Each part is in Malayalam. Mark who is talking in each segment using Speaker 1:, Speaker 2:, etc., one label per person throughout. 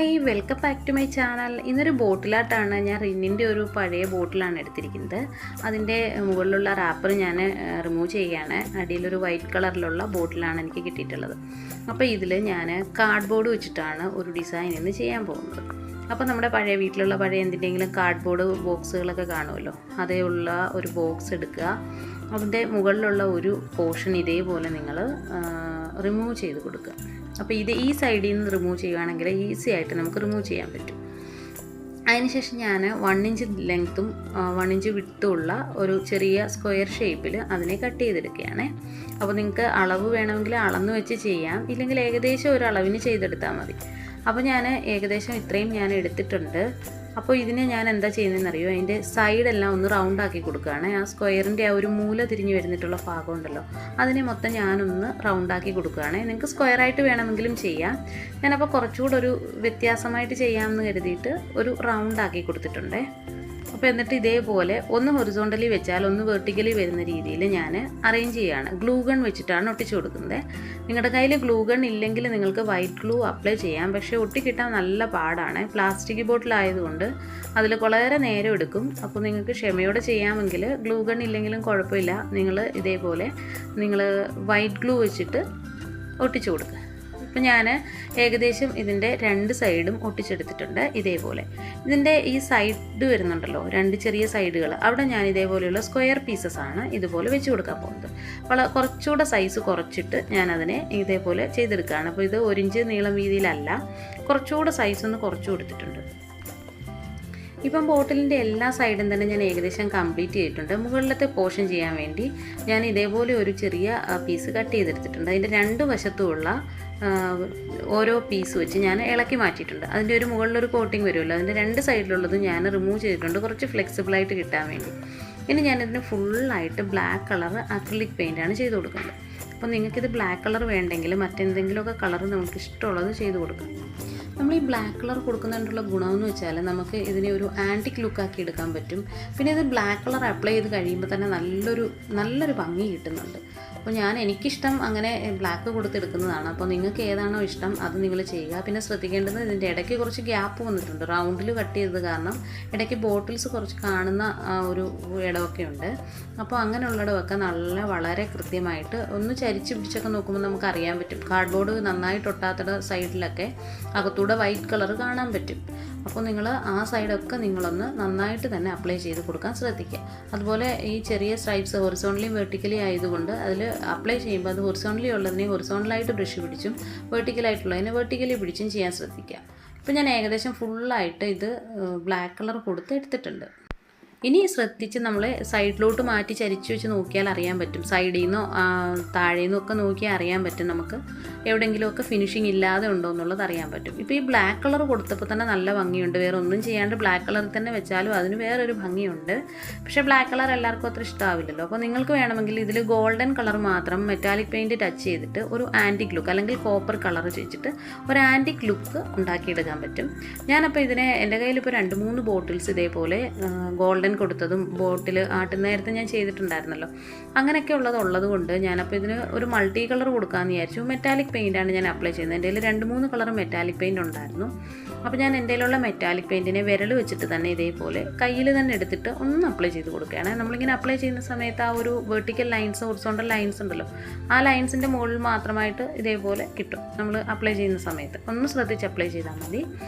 Speaker 1: Hi, welcome back to my channel. ഇന്നൊരു ബോട്ടിലായിട്ടാണ് ഞാൻ റിന്നിൻ്റെ ഒരു പഴയ ബോട്ടിലാണ് എടുത്തിരിക്കുന്നത്. അതിൻ്റെ മുകളിലുള്ള റാപ്പർ ഞാൻ റിമൂവ് ചെയ്യുകയാണ്. അടിയിലൊരു വൈറ്റ് കളറിലുള്ള ബോട്ടിലാണ് എനിക്ക് കിട്ടിയിട്ടുള്ളത്. അപ്പോൾ ഇതിൽ ഞാൻ കാർഡ്ബോർഡ് വെച്ചിട്ടാണ് ഒരു ഡിസൈൻ ഇന്ന് ചെയ്യാൻ പോകുന്നത്. അപ്പോൾ നമ്മുടെ പഴയ വീട്ടിലുള്ള പഴയ എന്തിൻ്റെങ്കിലും കാർഡ്ബോർഡ് ബോക്സുകളൊക്കെ കാണുമല്ലോ, അതേ ഉള്ള ഒരു ബോക്സ് എടുക്കുക. അതിൻ്റെ മുകളിലുള്ള ഒരു പോർഷൻ ഇതേപോലെ നിങ്ങൾ റിമൂവ് ചെയ്ത് കൊടുക്കുക. അപ്പോൾ ഈ സൈഡിൽ നിന്ന് റിമൂവ് ചെയ്യുകയാണെങ്കിൽ ഈസി ആയിട്ട് നമുക്ക് റിമൂവ് ചെയ്യാൻ പറ്റും. അതിനുശേഷം ഞാൻ 1 ഇഞ്ച് ലെങ്ത്തും 1 ഇഞ്ച് വിട്ടുമുള്ള ഒരു ചെറിയ സ്ക്വയർ ഷേപ്പിൽ അതിനെ കട്ട് ചെയ്തെടുക്കുകയാണ്. അപ്പോൾ നിങ്ങൾക്ക് അളവ് വേണമെങ്കിൽ അളന്ന് വെച്ച് ചെയ്യാം, ഇല്ലെങ്കിൽ ഏകദേശം ഒരു അളവിന് ചെയ്തെടുത്താൽ മതി. അപ്പോൾ ഞാൻ ഏകദേശം ഇത്രയും ഞാൻ എടുത്തിട്ടുണ്ട്. അപ്പോൾ ഇതിനെ ഞാൻ എന്താ ചെയ്യുന്നതെന്നറിയോ, അതിൻ്റെ സൈഡെല്ലാം ഒന്ന് റൗണ്ടാക്കി കൊടുക്കുകയാണ്. ആ സ്ക്വയറിൻ്റെ ആ ഒരു മൂല തിരിഞ്ഞ് വരുന്നിട്ടുള്ള ഭാഗം ഉണ്ടല്ലോ, അതിനെ മൊത്തം ഞാനൊന്ന് റൗണ്ടാക്കി കൊടുക്കുകയാണ്. നിങ്ങൾക്ക് സ്ക്വയറായിട്ട് വേണമെങ്കിലും ചെയ്യാം. ഞാനപ്പോൾ കുറച്ചുകൂടെ ഒരു വ്യത്യാസമായിട്ട് ചെയ്യാമെന്ന് കരുതിയിട്ട് ഒരു റൗണ്ടാക്കി കൊടുത്തിട്ടുണ്ട്. അപ്പോൾ എന്നിട്ട് ഇതേപോലെ ഒന്ന് ഹൊറിസോണ്ടലി വെച്ചാൽ ഒന്ന് വെർട്ടിക്കലി വരുന്ന രീതിയിൽ ഞാൻ അറേഞ്ച് ചെയ്യുകയാണ്. ഗ്ലൂ ഗൺ വെച്ചിട്ടാണ് ഒട്ടിച്ചു കൊടുക്കുന്നത്. നിങ്ങളുടെ കയ്യിൽ ഗ്ലൂ ഗൺ ഇല്ലെങ്കിൽ നിങ്ങൾക്ക് വൈറ്റ് ഗ്ലൂ അപ്ലൈ ചെയ്യാം, പക്ഷേ ഒട്ടിക്കിട്ടാൻ നല്ല പാടാണ്. പ്ലാസ്റ്റിക് ബോട്ടിലായതുകൊണ്ട് അതിൽ വളരെ നേരം എടുക്കും. അപ്പോൾ നിങ്ങൾക്ക് ക്ഷമയോടെ ചെയ്യാമെങ്കിൽ ഗ്ലൂ ഗൺ ഇല്ലെങ്കിലും കുഴപ്പമില്ല, നിങ്ങൾ ഇതേപോലെ വൈറ്റ് ഗ്ലൂ വെച്ചിട്ട് ഒട്ടിച്ചു കൊടുക്കുക. അപ്പോൾ ഞാൻ ഏകദേശം ഇതിൻ്റെ 2 സൈഡും ഒട്ടിച്ചെടുത്തിട്ടുണ്ട്. ഇതേപോലെ ഇതിൻ്റെ ഈ സൈഡ് വരുന്നുണ്ടല്ലോ, 2 ചെറിയ സൈഡുകൾ, അവിടെ ഞാൻ ഇതേപോലെയുള്ള സ്ക്വയർ പീസസ് ആണ് ഇതുപോലെ വെച്ച് കൊടുക്കാൻ പോകുന്നത്. കുറച്ചുകൂടെ സൈസ് കുറച്ചിട്ട് ഞാൻ അതിനെ ഇതേപോലെ ചെയ്തെടുക്കുകയാണ്. അപ്പോൾ ഇത് 1 ഇഞ്ച് നീളം വീതിയിലല്ല, കുറച്ചുകൂടെ സൈസ് ഒന്ന് കുറച്ച് കൊടുത്തിട്ടുണ്ട്. ഇപ്പം ബോട്ടിലിൻ്റെ എല്ലാ സൈഡും തന്നെ ഞാൻ ഏകദേശം കംപ്ലീറ്റ് ചെയ്തിട്ടുണ്ട്. മുകളിലത്തെ പോർഷൻ ചെയ്യാൻ വേണ്ടി ഞാൻ ഇതേപോലെ ഒരു ചെറിയ പീസ് കട്ട് ചെയ്തെടുത്തിട്ടുണ്ട്. അതിൻ്റെ 2 വശത്തുമുള്ള ഓരോ പീസ് വെച്ച് ഞാൻ ഇളക്കി മാറ്റിയിട്ടുണ്ട്. അതിൻ്റെ ഒരു മുകളിലൊരു കോട്ടിങ് വരുമല്ലോ, അതിൻ്റെ 2 സൈഡിലുള്ളത് ഞാൻ റിമൂവ് ചെയ്തിട്ടുണ്ട്, കുറച്ച് ഫ്ലെക്സിബിളായിട്ട് കിട്ടാൻ വേണ്ടി. ഇനി ഞാനിതിന് ഫുള്ളായിട്ട് ബ്ലാക്ക് കളർ അക്രിലിക് പെയിൻ്റാണ് ചെയ്ത് കൊടുക്കുന്നത്. അപ്പോൾ നിങ്ങൾക്കിത് ബ്ലാക്ക് കളർ വേണ്ടെങ്കിൽ മറ്റെന്തെങ്കിലുമൊക്കെ കളർ നമുക്ക് ഇഷ്ടമുള്ളത് ചെയ്ത് കൊടുക്കാം. നമ്മൾ ഈ ബ്ലാക്ക് കളർ കൊടുക്കുന്നതിനുള്ള ഗുണമെന്ന് വെച്ചാൽ നമുക്ക് ഇതിനെ ഒരു ആൻറ്റിക് ലുക്കാക്കി എടുക്കാൻ പറ്റും. പിന്നെ ഇത് ബ്ലാക്ക് കളർ അപ്ലൈ ചെയ്ത് കഴിയുമ്പോൾ തന്നെ നല്ലൊരു ഭംഗി കിട്ടുന്നുണ്ട്. അപ്പോൾ എനിക്കിഷ്ടം അങ്ങനെ ബ്ലാക്ക് കൊടുത്തെടുക്കുന്നതാണ്. അപ്പോൾ നിങ്ങൾക്ക് ഏതാണോ ഇഷ്ടം അത് നിങ്ങൾ ചെയ്യുക. പിന്നെ ശ്രദ്ധിക്കേണ്ടത്, ഇതിൻ്റെ ഇടയ്ക്ക് കുറച്ച് ഗ്യാപ്പ് വന്നിട്ടുണ്ട്, റൗണ്ടിൽ കട്ട് ചെയ്തത് കാരണം ഇടയ്ക്ക് ബോട്ടിൽസ് കുറച്ച് കാണുന്ന ഒരു ഇടമൊക്കെ ഉണ്ട്. അപ്പോൾ അങ്ങനെയുള്ളിടമൊക്കെ വളരെ കൃത്യമായിട്ട് ഒന്ന് ചരിച്ച് പിടിച്ചൊക്കെ നോക്കുമ്പോൾ നമുക്ക് അറിയാൻ പറ്റും. കാർഡ്ബോർഡ് നന്നായിട്ട് ഒട്ടാത്ത സൈഡിലൊക്കെ അകത്തൂടെ വൈറ്റ് കളർ കാണാൻ പറ്റും. അപ്പോൾ നിങ്ങൾ ആ സൈഡൊക്കെ നിങ്ങളൊന്ന് നന്നായിട്ട് തന്നെ അപ്ലൈ ചെയ്ത് കൊടുക്കാൻ ശ്രദ്ധിക്കുക. അതുപോലെ ഈ ചെറിയ സ്ട്രൈപ്സ് ഹൊറിസോണ്ടലിയും വെർട്ടിക്കലി ആയതുകൊണ്ട് അതിൽ അപ്ലൈ ചെയ്യുമ്പോൾ അത് ഹൊറിസോണ്ടലി ഉള്ളതിനെ ഹൊറിസോണ്ടലായിട്ട് ബ്രഷ് പിടിച്ചും വെർട്ടിക്കലായിട്ടുള്ളതിനെ വെർട്ടിക്കലി പിടിച്ചും ചെയ്യാൻ ശ്രദ്ധിക്കുക. ഇപ്പോൾ ഞാൻ ഏകദേശം ഫുള്ളായിട്ട് ഇത് ബ്ലാക്ക് കളർ കൊടുത്ത് എടുത്തിട്ടുണ്ട്. ഇനി ശ്രദ്ധിച്ച് നമ്മൾ സൈഡിലോട്ട് മാറ്റി ചരിച്ച് വെച്ച് നോക്കിയാൽ അറിയാൻ പറ്റും. സൈഡിൽ നിന്നോ താഴെ നിന്നോ ഒക്കെ നോക്കിയാൽ അറിയാൻ പറ്റും നമുക്ക് എവിടെയെങ്കിലുമൊക്കെ ഫിനിഷിങ് ഇല്ലാതെ ഉണ്ടോ എന്നുള്ളത് അറിയാൻ പറ്റും. ഇപ്പോൾ ഈ ബ്ലാക്ക് കളർ കൊടുത്തപ്പോൾ തന്നെ നല്ല ഭംഗിയുണ്ട്. വേറെ ഒന്നും ചെയ്യാണ്ട് ബ്ലാക്ക് കളറിൽ തന്നെ വെച്ചാലും അതിന് വേറൊരു ഭംഗിയുണ്ട്. പക്ഷേ ബ്ലാക്ക് കളർ എല്ലാവർക്കും അത്ര ഇഷ്ടമാവില്ലല്ലോ. അപ്പോൾ നിങ്ങൾക്ക് വേണമെങ്കിൽ ഇതിൽ ഗോൾഡൻ കളർ മാത്രം മെറ്റാലിക് പെയിൻറ്റ് ടച്ച് ചെയ്തിട്ട് ഒരു ആൻറ്റിക് ലുക്ക് അല്ലെങ്കിൽ കോപ്പർ കളർ വെച്ചിട്ട് ഒരു ആൻറ്റിക് ലുക്ക് ഉണ്ടാക്കിയെടുക്കാൻ പറ്റും. ഞാനപ്പോൾ ഇതിനെ എൻ്റെ കയ്യിൽ ഇപ്പോൾ 2-3 ബോട്ടിൽസ് ഇതേപോലെ ഗോൾഡൻ കൊടുത്തതും ബോട്ടിൽ ആട്ടുന്ന നേരത്തെ ഞാൻ ചെയ്തിട്ടുണ്ടായിരുന്നല്ലോ, അങ്ങനെയൊക്കെ ഉള്ളത് കൊണ്ട് ഞാനപ്പോൾ ഇതിന് ഒരു മൾട്ടി കളർ കൊടുക്കാമെന്ന് വിചാരിച്ചു. മെറ്റാലിക് പെയിൻ്റാണ് ഞാൻ അപ്ലൈ ചെയ്യുന്നത്. എൻ്റെ കയ്യിൽ 2-3 കളർ മെറ്റാലിക് പെയിൻ്റ് ഉണ്ടായിരുന്നു. അപ്പോൾ ഞാൻ എൻ്റെ കയ്യിലുള്ള മെറ്റാലിക് പെയിൻറ്റിനെ വിരൽ വെച്ചിട്ട് തന്നെ ഇതേപോലെ കയ്യിൽ തന്നെ എടുത്തിട്ട് ഒന്ന് അപ്ലൈ ചെയ്ത് കൊടുക്കുകയാണ്. നമ്മളിങ്ങനെ അപ്ലൈ ചെയ്യുന്ന സമയത്ത് ആ ഒരു വെർട്ടിക്കൽ ലൈൻസ് ഹൊറിസോണ്ടൽ ലൈൻസ് ഉണ്ടല്ലോ, ആ ലൈൻസിൻ്റെ മുകളിൽ മാത്രമായിട്ട് ഇതേപോലെ കിട്ടും. നമ്മൾ അപ്ലൈ ചെയ്യുന്ന സമയത്ത് ഒന്ന് ശ്രദ്ധിച്ച് അപ്ലൈ ചെയ്താൽ മതി.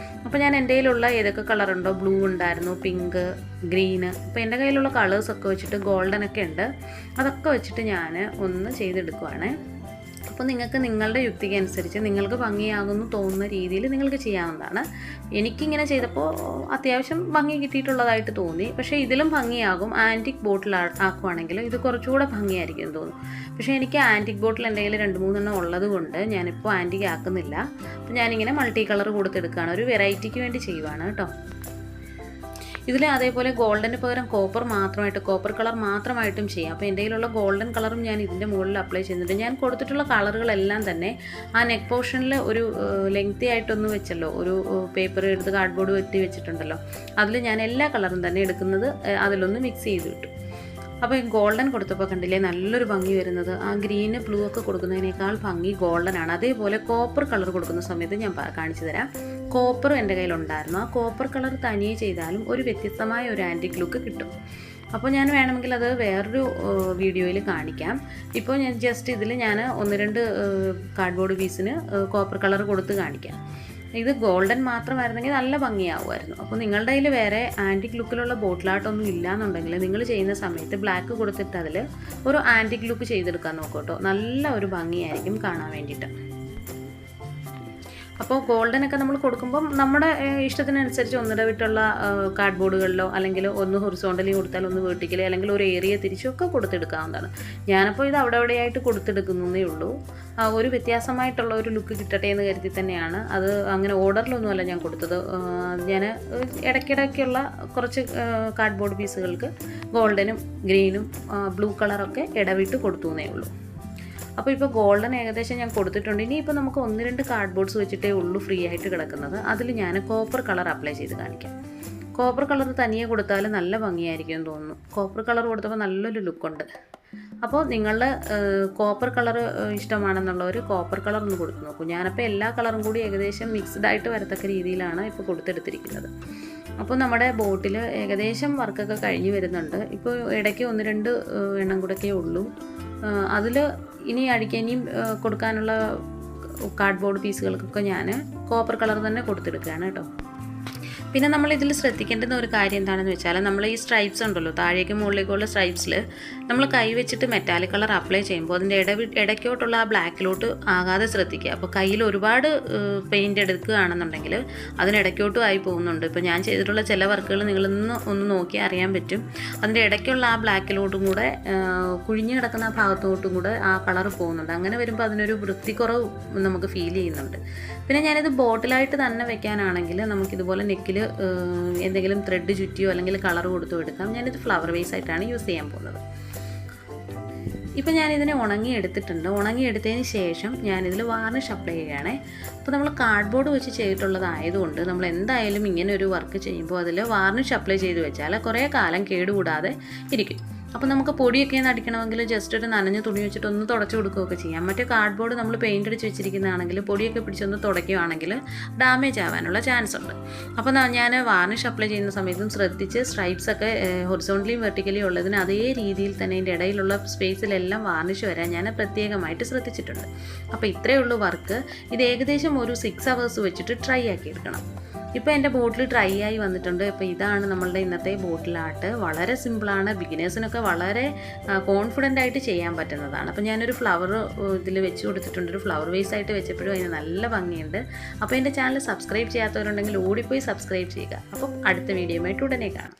Speaker 1: അപ്പോൾ ഞാൻ എൻ്റെ കയ്യിലുള്ള ഏതൊക്കെ കളറുണ്ടോ, ബ്ലൂ ഉണ്ടായിരുന്നു, പിങ്ക്, ഗ്രീന്, അപ്പോൾ എൻ്റെ കയ്യിലുള്ള കളേഴ്സൊക്കെ വെച്ചിട്ട് ഗോൾഡനൊക്കെ ഉണ്ട്, അതൊക്കെ വെച്ചിട്ട് ഞാൻ ഒന്ന് ചെയ്തെടുക്കുവാണ്. അപ്പോൾ നിങ്ങൾക്ക് നിങ്ങളുടെ യുക്തിക്ക് അനുസരിച്ച് നിങ്ങൾക്ക് ഭംഗിയാകുമെന്ന് തോന്നുന്ന രീതിയിൽ നിങ്ങൾക്ക് ചെയ്യാവുന്നതാണ്. എനിക്കിങ്ങനെ ചെയ്തപ്പോൾ അത്യാവശ്യം ഭംഗി കിട്ടിയിട്ടുള്ളതായിട്ട് തോന്നി. പക്ഷേ ഇതിലും ഭംഗിയാകും ആൻറ്റിക് ബോട്ടിൽ ആക്കുവാണെങ്കിൽ ഇത് കുറച്ചുകൂടെ ഭംഗിയായിരിക്കും തോന്നും. പക്ഷേ എനിക്ക് ആൻറ്റിക് ബോട്ടിൽ എൻ്റെ കയ്യിൽ 2-3 ഉള്ളത് കൊണ്ട് ഞാനിപ്പോൾ ആൻറ്റിക് ആക്കുന്നില്ല. അപ്പോൾ ഞാനിങ്ങനെ മൾട്ടി കളർ കൊടുത്തെടുക്കുകയാണ്, ഒരു വെറൈറ്റിക്ക് വേണ്ടി ചെയ്യുവാണ് കേട്ടോ. ഇതിൽ അതേപോലെ ഗോൾഡന് പകരം കോപ്പർ കളർ മാത്രമായിട്ടും ചെയ്യാം. അപ്പോൾ എൻ്റെ കയ്യിലുള്ള ഗോൾഡൻ കളറും ഞാൻ ഇതിൻ്റെ മുകളിൽ അപ്ലൈ ചെയ്യുന്നുണ്ട്. ഞാൻ കൊടുത്തിട്ടുള്ള കളറുകളെല്ലാം തന്നെ ആ നെക്ക് പോർഷനിൽ ഒരു ലെങ്തി ആയിട്ടൊന്ന് വെച്ചല്ലോ, ഒരു പേപ്പർ എടുത്ത് കാർഡ്ബോർഡ് വെച്ചിട്ടുണ്ടല്ലോ, അതിൽ ഞാൻ എല്ലാ കളറും തന്നെ എടുക്കുന്നത് അതിലൊന്ന് മിക്സ് ചെയ്ത് കിട്ടും. അപ്പോൾ ഈ ഗോൾഡൻ കൊടുത്തപ്പോൾ കണ്ടില്ലേ നല്ലൊരു ഭംഗി വരുന്നത്. ആ ഗ്രീന് ബ്ലൂ ഒക്കെ കൊടുക്കുന്നതിനേക്കാൾ ഭംഗി ഗോൾഡൻ ആണ്. അതേപോലെ കോപ്പർ കളർ കൊടുക്കുന്ന സമയത്ത് ഞാൻ കാണിച്ചു തരാം. കോപ്പറും എൻ്റെ കയ്യിലുണ്ടായിരുന്നു. ആ കോപ്പർ കളർ തനിയെ ചെയ്താലും ഒരു വ്യത്യസ്തമായ ഒരു ആൻറ്റിക് ലുക്ക് കിട്ടും. അപ്പോൾ ഞാൻ വേണമെങ്കിൽ അത് വേറൊരു വീഡിയോയിൽ കാണിക്കാം. ഇപ്പോൾ ഞാൻ ജസ്റ്റ് ഇതിൽ ഞാൻ 1-2 കാർഡ്ബോർഡ് പീസിന് കോപ്പർ കളർ കൊടുത്ത് കാണിക്കാം. ഇത് ഗോൾഡൻ മാത്രമായിരുന്നെങ്കിൽ നല്ല ഭംഗിയാവുമായിരുന്നു. അപ്പോൾ നിങ്ങളുടെ കയ്യിൽ വേറെ ആൻറ്റിക് ലുക്കിലുള്ള ബോട്ടിൽ ആർട്ടൊന്നും ഇല്ലയെന്നുണ്ടെങ്കിൽ നിങ്ങൾ ചെയ്യുന്ന സമയത്ത് ബ്ലാക്ക് കൊടുത്തിട്ട് അതിൽ ഒരു ആൻറ്റിക് ലുക്ക് ചെയ്തെടുക്കാൻ നോക്കൂ കേട്ടോ. നല്ല ഒരു ഭംഗിയായിരിക്കും കാണാൻ വേണ്ടിയിട്ട്. അപ്പോൾ ഗോൾഡനൊക്കെ നമ്മൾ കൊടുക്കുമ്പം നമ്മുടെ ഇഷ്ടത്തിനനുസരിച്ച് ഒന്നിടവിട്ടുള്ള കാർഡ്ബോർഡുകളിലോ അല്ലെങ്കിൽ ഒന്ന് ഹൊറിസോണ്ടലി കൊടുത്താൽ ഒന്ന് വെർട്ടിക്കലി അല്ലെങ്കിൽ ഒരു ഏരിയ തിരിച്ചൊക്കെ കൊടുത്തെടുക്കാവുന്നതാണ്. ഞാനപ്പോൾ ഇത് അവിടെ അവിടെയായിട്ട് കൊടുത്തെടുക്കുന്നേ ഉള്ളൂ. ഒരു വ്യത്യാസമായിട്ടുള്ള ഒരു ലുക്ക് കിട്ടട്ടെ എന്ന് കരുതി തന്നെയാണ്. അത് അങ്ങനെ ഓർഡറിലൊന്നുമല്ല ഞാൻ കൊടുത്തത്. ഞാൻ ഇടയ്ക്കിടയ്ക്കുള്ള കുറച്ച് കാർഡ്ബോർഡ് പീസുകൾക്ക് ഗോൾഡനും ഗ്രീനും ബ്ലൂ കളറൊക്കെ ഇടവിട്ട് കൊടുത്തു എന്നേ ഉള്ളൂ. അപ്പോൾ ഇപ്പോൾ ഗോൾഡൻ ഏകദേശം ഞാൻ കൊടുത്തിട്ടുണ്ട്. ഇനിയിപ്പോൾ നമുക്ക് 1-2 കാർഡ്ബോർഡ്സ് വെച്ചിട്ടേ ഉള്ളൂ ഫ്രീ ആയിട്ട് കിടക്കുന്നത്. അതിൽ ഞാൻ കോപ്പർ കളർ അപ്ലൈ ചെയ്ത് കാണിക്കാം. കോപ്പർ കളർ തനിയെ കൊടുത്താൽ നല്ല ഭംഗിയായിരിക്കും എന്ന് തോന്നുന്നു. കോപ്പർ കളർ കൊടുത്തപ്പോൾ നല്ലൊരു ലുക്കുണ്ട്. അപ്പോൾ നിങ്ങളുടെ കോപ്പർ കളർ ഇഷ്ടമാണെന്നുള്ളവർ കോപ്പർ കളർ ഒന്ന് കൊടുത്ത് നോക്കൂ. ഞാനപ്പോൾ എല്ലാ കളറും കൂടി ഏകദേശം മിക്സ്ഡ് ആയിട്ട് വരത്തക്ക രീതിയിലാണ് ഇപ്പോൾ കൊടുത്തെടുത്തിരിക്കുന്നത്. അപ്പോൾ നമ്മുടെ ബോട്ടിൽ ഏകദേശം വർക്കൊക്കെ കഴിഞ്ഞ് വരുന്നുണ്ട്. ഇപ്പോൾ ഇടയ്ക്ക് 1-2 എണ്ണം കൂടെയൊക്കെ ഉള്ളൂ. അതിൽ ഇനിയും കൊടുക്കാനുള്ള കാർഡ്ബോർഡ് പീസുകൾക്കൊക്കെ ഞാൻ കോപ്പർ കളർ തന്നെ കൊടുത്തെടുക്കുകയാണ് കേട്ടോ. പിന്നെ നമ്മൾ ഇതിൽ ശ്രദ്ധിക്കേണ്ടുന്ന ഒരു കാര്യം എന്താണെന്ന് വെച്ചാൽ, നമ്മൾ ഈ സ്ട്രൈപ്സ് ഉണ്ടല്ലോ, താഴേക്ക് മുകളിലേക്കുള്ള സ്ട്രൈപ്സിൽ നമ്മൾ കൈ വെച്ചിട്ട് മെറ്റാലിക് കളർ അപ്ലൈ ചെയ്യുമ്പോൾ അതിൻ്റെ ഇടയ്ക്കോട്ടുള്ള ആ ബ്ലാക്കിലോട്ട് ആകാതെ ശ്രദ്ധിക്കുക. അപ്പോൾ കയ്യിൽ ഒരുപാട് പെയിൻറ്റ് എടുക്കുകയാണെന്നുണ്ടെങ്കിൽ അതിനിടയ്ക്കോട്ടും ആയി പോകുന്നുണ്ട്. ഇപ്പോൾ ഞാൻ ചെയ്തിട്ടുള്ള ചില വർക്കുകൾ നിങ്ങളൊന്ന് നോക്കിയാൽ അറിയാൻ പറ്റും. അതിൻ്റെ ഇടയ്ക്കുള്ള ആ ബ്ലാക്കിലോട്ടും കൂടെ കുഴിഞ്ഞു കിടക്കുന്ന ആ ഭാഗത്തോട്ടും കൂടെ ആ കളർ പോകുന്നുണ്ട്. അങ്ങനെ വരുമ്പോൾ അതിനൊരു വൃത്തിക്കുറവ് നമുക്ക് ഫീൽ ചെയ്യുന്നുണ്ട്. പിന്നെ ഞാനിത് ബോട്ടിലായിട്ട് തന്നെ വെക്കാനാണെങ്കിൽ നമുക്കിതുപോലെ നെക്കിൽ എന്തെങ്കിലും ത്രെഡ് ചുറ്റിയോ അല്ലെങ്കിൽ കളർ കൊടുത്തോ എടുക്കാം. ഞാനിത് ഫ്ലവർ വേസ് ആയിട്ടാണ് യൂസ് ചെയ്യാൻ പോകുന്നത്. ഇപ്പം ഞാനിതിനെ ഉണങ്ങിയെടുത്തിട്ടുണ്ട്. ഉണങ്ങിയെടുത്തതിന് ശേഷം ഞാനിതിൽ വാർണിഷ് അപ്ലൈ ചെയ്യുകയാണേ. അപ്പോൾ നമ്മൾ കാർഡ്ബോർഡ് വെച്ച് ചെയ്തിട്ടുള്ളതായതുകൊണ്ട് നമ്മൾ എന്തായാലും ഇങ്ങനെ ഒരു വർക്ക് ചെയ്യുമ്പോൾ അതിൽ വാർണിഷ് അപ്ലൈ ചെയ്ത് വെച്ചാൽ കുറേ കാലം കേടുകൂടാതെ ഇരിക്കും. അപ്പോൾ നമുക്ക് പൊടിയൊക്കെ അടിക്കണമെങ്കിൽ ജസ്റ്റ് ഒരു നനഞ്ഞ തുണി വെച്ചിട്ട് ഒന്ന് തുടച്ചു കൊടുക്കുകയൊക്കെ ചെയ്യാം. മറ്റേ കാർഡ്ബോർഡ് നമ്മൾ പെയിൻ്റ് അടിച്ച് വെച്ചിരിക്കുന്നതാണെങ്കിൽ പൊടിയൊക്കെ പിടിച്ചൊന്ന് തുടയ്ക്കുകയാണെങ്കിൽ ഡാമേജ് ആവാനുള്ള ചാൻസ് ഉണ്ട്. അപ്പോൾ ഞാൻ വാർണിഷ് അപ്ലൈ ചെയ്യുന്ന സമയത്തും ശ്രദ്ധിച്ച് സ്ട്രൈപ്സൊക്കെ ഹൊറിസോണ്ടലിയും വെർട്ടിക്കലിയും ഉള്ളതിന് അതേ രീതിയിൽ തന്നെ അതിൻ്റെ ഇടയിലുള്ള സ്പേസിലെല്ലാം വാർണിഷ് വരാൻ ഞാൻ പ്രത്യേകമായിട്ട് ശ്രദ്ധിച്ചിട്ടുണ്ട്. അപ്പോൾ ഇത്രയേ ഉള്ളൂ വർക്ക്. ഇത് ഏകദേശം ഒരു 6 hours വെച്ചിട്ട് ട്രൈ ആക്കി എടുക്കണം. ഇപ്പോൾ എൻ്റെ ബോട്ടിൽ ഡ്രൈ ആയി വന്നിട്ടുണ്ട്. അപ്പോൾ ഇതാണ് നമ്മളുടെ ഇന്നത്തെ ബോട്ടിൽ ആർട്ട്. വളരെ സിമ്പിളാണ്, ബിഗിനേഴ്സിനൊക്കെ വളരെ കോൺഫിഡൻ്റ് ആയിട്ട് ചെയ്യാൻ പറ്റുന്നതാണ്. അപ്പോൾ ഞാനൊരു ഫ്ലവർ ഇതിൽ വെച്ച് കൊടുത്തിട്ടുണ്ട്. ഒരു ഫ്ലവർ വേസ് ആയിട്ട് വെച്ചപ്പോഴും അതിന് നല്ല ഭംഗിയുണ്ട്. അപ്പോൾ എൻ്റെ ചാനൽ സബ്സ്ക്രൈബ് ചെയ്യാത്തവരുണ്ടെങ്കിൽ ഓടിപ്പോയി സബ്സ്ക്രൈബ് ചെയ്യുക. അപ്പോൾ അടുത്ത വീഡിയോയുമായിട്ട് ഉടനെ കാണാം.